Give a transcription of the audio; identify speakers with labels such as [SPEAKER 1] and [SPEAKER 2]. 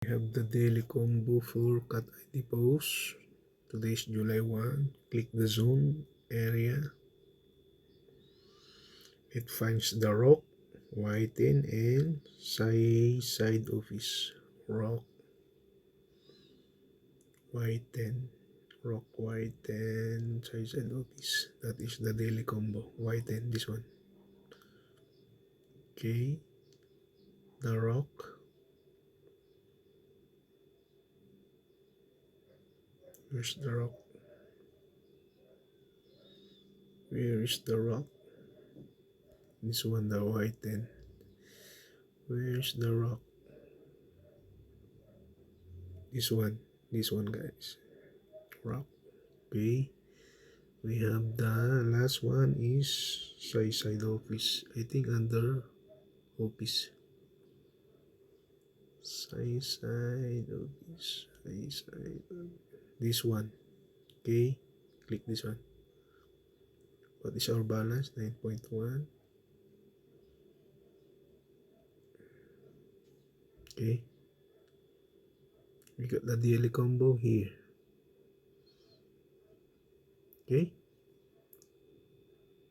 [SPEAKER 1] We have the daily combo for cat ID post. Today is July 1. Click the zone area. It finds the rock, whiten, and side office. Rock, whiten, rock, whiten, side office. That is the daily combo. Whiten, this one. Okay. The rock. Where's the rock? Where is the rock? This one, the whiten. Where's the rock? This one guys. Rock. Okay. We have the last one is side office. I think under office. Side office. This one. Okay. Click this one. What is our balance? 9.1. Okay. We got the daily combo here. Okay.